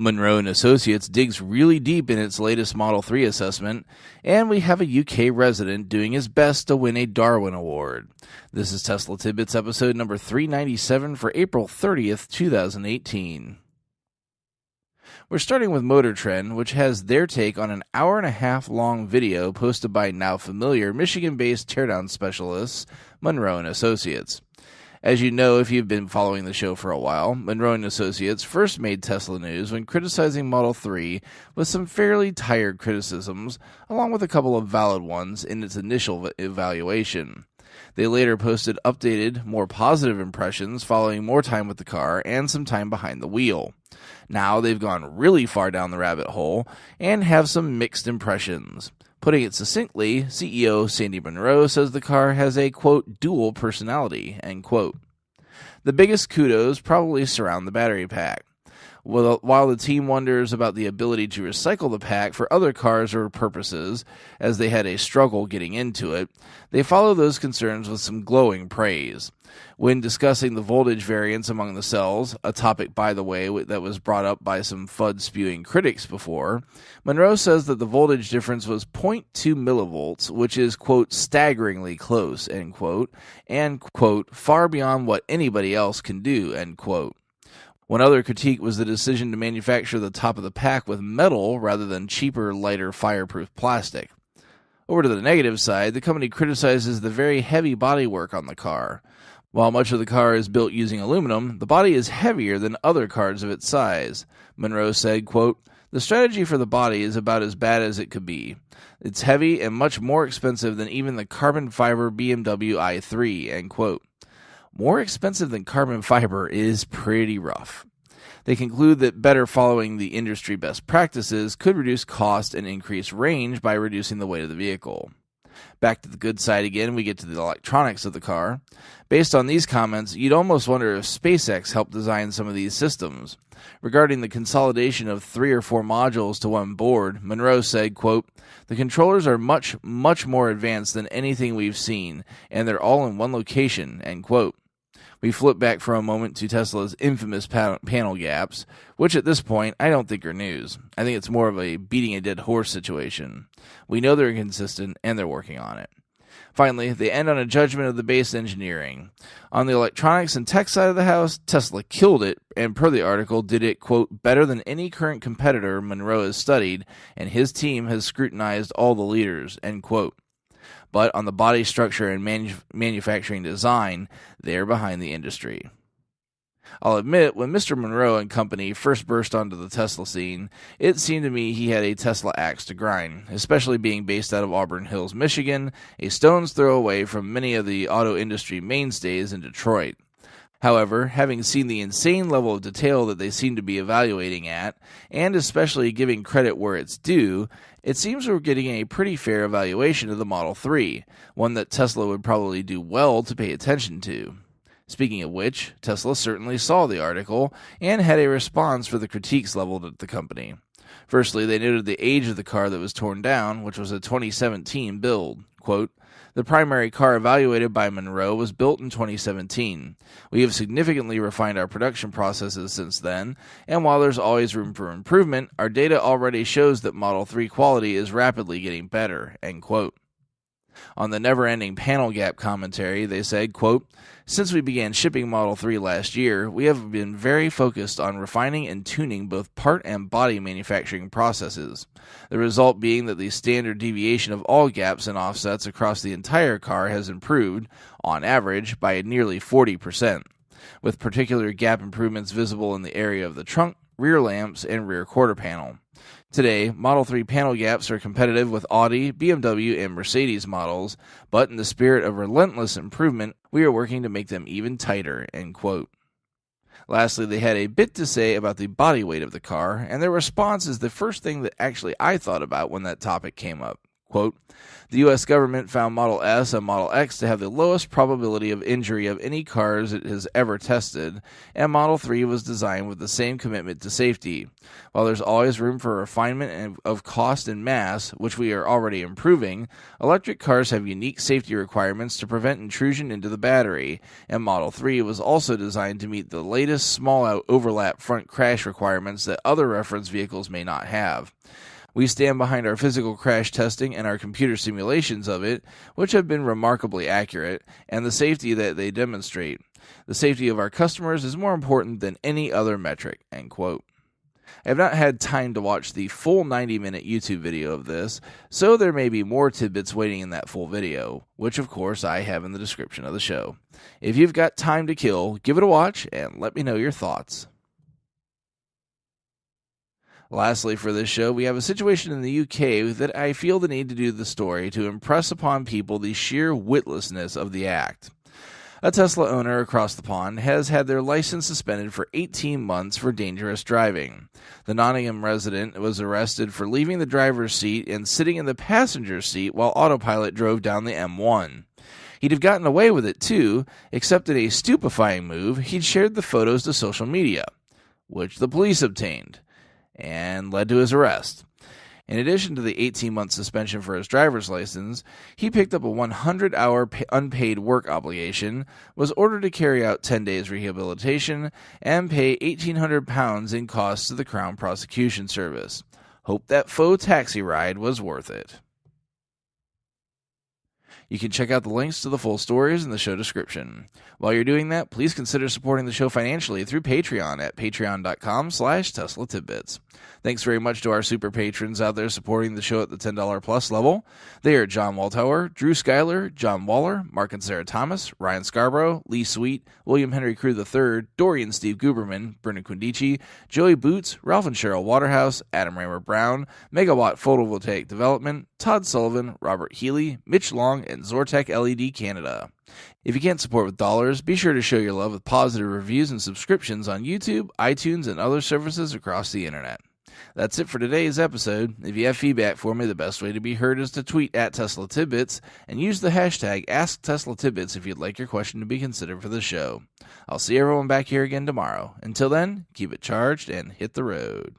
Munro and Associates digs really deep in its latest Model 3 assessment, and we have a UK resident doing his best to win a Darwin Award. This is Tesla Tidbits episode number 397 for April 30th, 2018. We're starting with Motor Trend, which has their take on an hour-and-a-half long video posted by now familiar Michigan-based teardown specialists, Munro and Associates. As you know, if you've been following the show for a while, Munro and Associates first made Tesla news when criticizing Model 3 with some fairly tired criticisms, along with a couple of valid ones in its initial evaluation. They later posted updated, more positive impressions following more time with the car and some time behind the wheel. Now they've gone really far down the rabbit hole and have some mixed impressions. Putting it succinctly, CEO Sandy Munro says the car has a, quote, dual personality, end quote. The biggest kudos probably surround the battery pack. While the team wonders about the ability to recycle the pack for other cars or purposes, as they had a struggle getting into it, they follow those concerns with some glowing praise. When discussing the voltage variance among the cells, a topic, by the way, that was brought up by some FUD-spewing critics before, Munro says that the voltage difference was 0.2 millivolts, which is, quote, staggeringly close, end quote, and, quote, far beyond what anybody else can do, end quote. One other critique was the decision to manufacture the top of the pack with metal rather than cheaper, lighter, fireproof plastic. Over to the negative side, the company criticizes the very heavy bodywork on the car. While much of the car is built using aluminum, the body is heavier than other cars of its size. Munro said, quote, "The strategy for the body is about as bad as it could be. It's heavy and much more expensive than even the carbon fiber BMW i3, end quote. More expensive than carbon fiber is pretty rough. They conclude that better following the industry best practices could reduce cost and increase range by reducing the weight of the vehicle. Back to the good side again, we get to the electronics of the car. Based on these comments, you'd almost wonder if SpaceX helped design some of these systems. Regarding the consolidation of 3 or 4 modules to one board, Munro said, quote, "The controllers are much, much more advanced than anything we've seen, and they're all in one location," end quote. We flip back for a moment to Tesla's infamous panel gaps, which at this point I don't think are news. I think it's more of a beating a dead horse situation. We know they're inconsistent, and they're working on it. Finally, they end on a judgment of the base engineering. On the electronics and tech side of the house, Tesla killed it, and per the article, did it, quote, better than any current competitor Munro has studied, and his team has scrutinized all the leaders, end quote. But on the body structure and manufacturing design, they're behind the industry. I'll admit, when Mr. Munro and company first burst onto the Tesla scene, it seemed to me he had a Tesla axe to grind, especially being based out of Auburn Hills, Michigan, a stone's throw away from many of the auto industry mainstays in Detroit. However, having seen the insane level of detail that they seem to be evaluating at, and especially giving credit where it's due, it seems we're getting a pretty fair evaluation of the Model 3, one that Tesla would probably do well to pay attention to. Speaking of which, Tesla certainly saw the article and had a response for the critiques leveled at the company. Firstly, they noted the age of the car that was torn down, which was a 2017 build. Quote, "The primary car evaluated by Munro was built in 2017. We have significantly refined our production processes since then, and while there's always room for improvement, our data already shows that Model 3 quality is rapidly getting better," end quote. On the never-ending panel gap commentary, they said, quote, "Since we began shipping Model 3 last year, we have been very focused on refining and tuning both part and body manufacturing processes. The result being that the standard deviation of all gaps and offsets across the entire car has improved, on average, by nearly 40%, with particular gap improvements visible in the area of the trunk, rear lamps, and rear quarter panel. Today, Model 3 panel gaps are competitive with Audi, BMW, and Mercedes models, but in the spirit of relentless improvement, we are working to make them even tighter," end quote. Lastly, they had a bit to say about the body weight of the car, and their response is the first thing that actually I thought about when that topic came up. Quote, the U.S. government found Model S and Model X to have the lowest probability of injury of any cars it has ever tested, and Model 3 was designed with the same commitment to safety. While there's always room for refinement of cost and mass, which we are already improving, electric cars have unique safety requirements to prevent intrusion into the battery, and Model 3 was also designed to meet the latest small overlap front crash requirements that other reference vehicles may not have. We stand behind our physical crash testing and our computer simulations of it, which have been remarkably accurate, and the safety that they demonstrate. The safety of our customers is more important than any other metric, end quote. I have not had time to watch the full 90-minute YouTube video of this, so there may be more tidbits waiting in that full video, which of course I have in the description of the show. If you've got time to kill, give it a watch and let me know your thoughts. Lastly, for this show, we have a situation in the UK that I feel the need to do the story to impress upon people the sheer witlessness of the act. A Tesla owner across the pond has had their license suspended for 18 months for dangerous driving. The Nottingham resident was arrested for leaving the driver's seat and sitting in the passenger seat while autopilot drove down the M1. He'd have gotten away with it too, except in a stupefying move, he'd shared the photos to social media, which the police obtained, and led to his arrest. In addition to the 18-month suspension for his driver's license, he picked up a 100-hour unpaid work obligation, was ordered to carry out 10 days rehabilitation, and pay £1,800 in costs to the Crown Prosecution Service. Hope that faux taxi ride was worth it. You can check out the links to the full stories in the show description. While you're doing that, please consider supporting the show financially through Patreon at patreon.com/Tesla Tidbits. Thanks very much to our super patrons out there supporting the show at the $10 plus level. They are John Waltower, Drew Schuyler, John Waller, Mark and Sarah Thomas, Ryan Scarborough, Lee Sweet, William Henry Crew III, Dorian Steve Guberman, Brendan Quindici, Joey Boots, Ralph and Cheryl Waterhouse, Adam Raymer Brown, Megawatt Photovoltaic Development, Todd Sullivan, Robert Healy, Mitch Long, and Zortec LED Canada. If you can't support with dollars, be sure to show your love with positive reviews and subscriptions on YouTube, iTunes, and other services across the internet. That's it for today's episode. If you have feedback for me, the best way to be heard is to tweet at Tesla Tidbits and use the hashtag AskTeslaTidbits if you'd like your question to be considered for the show. I'll see everyone back here again tomorrow. Until then, keep it charged and hit the road.